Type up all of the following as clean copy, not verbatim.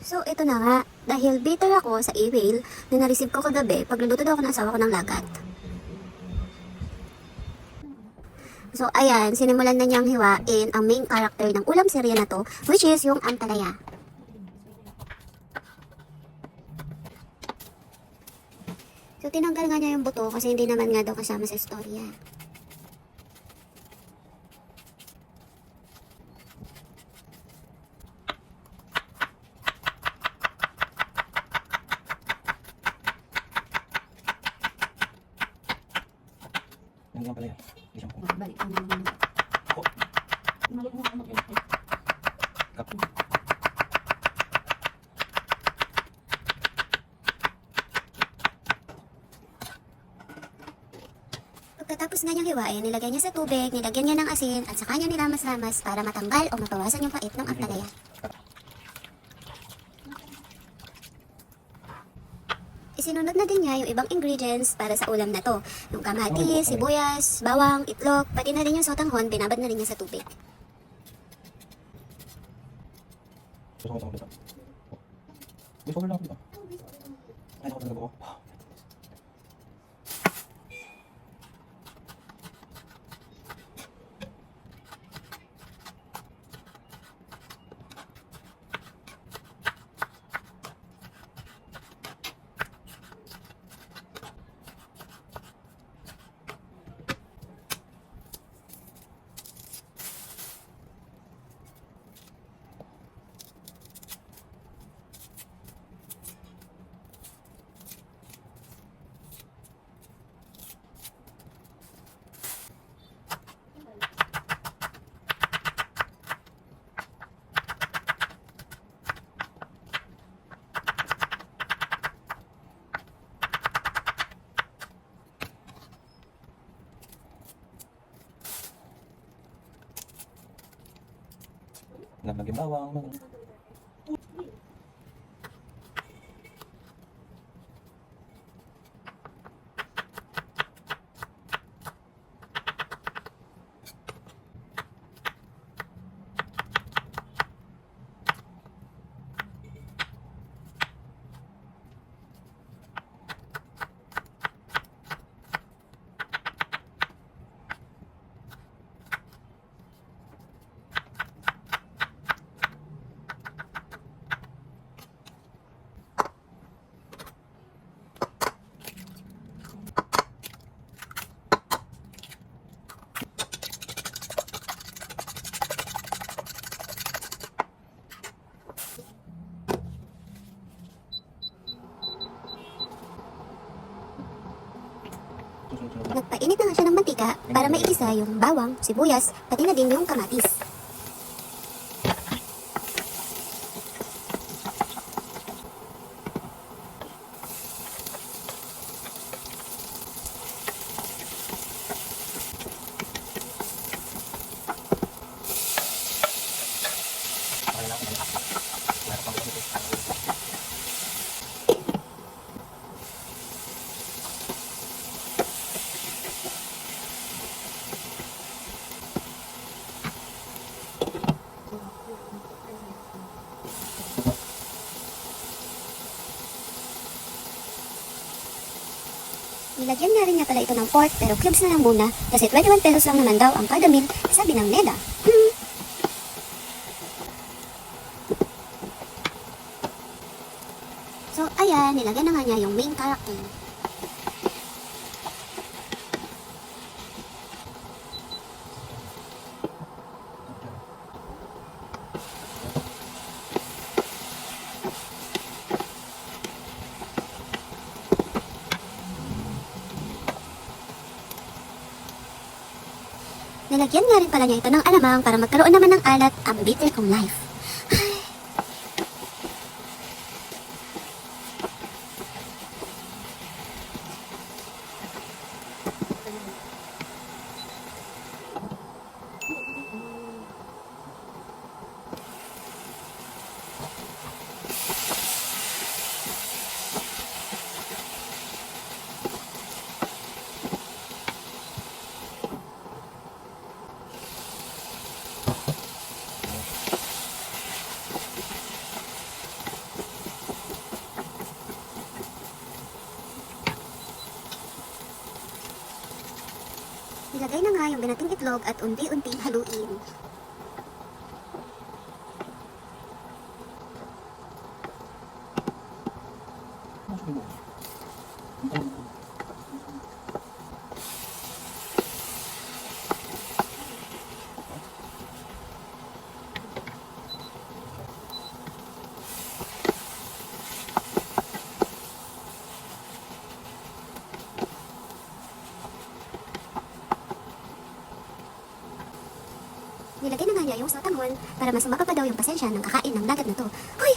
So, ito na nga. Dahil bitter ako sa email na na-receive ko kagabi, pagluluto daw ako ng asawa ko ng lagat. So, ayan, sinimulan na niyang hiwain ang main character ng ulam serye na to, which is yung ampalaya. So, tinanggal nga niya yung buto kasi hindi naman nga daw kasama sa istorya. Nandiyan pala yan. Hindi siya makuha. Balik ang naman. Ako. Kap. Pagkatapos nga niyang hiwain, nilagay niya sa tubig, nilagyan niya ng asin, at saka niya niramas-ramas para matanggal o mabawasan yung pait ng ampalaya. Isinunod na din niya yung ibang ingredients para sa ulam na to. Yung kamatis, sibuyas, bawang, itlog, pati na rin yung sotanghon, binabad na rin niya sa tubig. Gusto ko sa kapita. Gusto ko lang kapita. Ay, ako talaga ako. Naglagyan bawang. Nagpainit na nga siya ng mantika para maigisa yung bawang, sibuyas, pati na din yung kamatis. Nilagyan nga rin niya pala ito ng pork pero cubes na lang muna kasi 21 pesos lang naman daw ang kada meal, sabi ng Neda. So ayan, nilagyan na nga niya yung main character. Nilagyan nga rin pala niya ito ng alamang para magkaroon naman ng alat ang bitter kong life. Ilagay na nga yung binating itlog at unti-unting haluin. Ano sabi mo? Ang tawag ko. Nilagay na nga niya yung sotanghon para mas umaba pa daw yung pasensya ng kakain ng dagat na to. Hoy!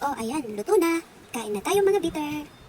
Oh, ayan, luto na. Kain na tayo mga bitter.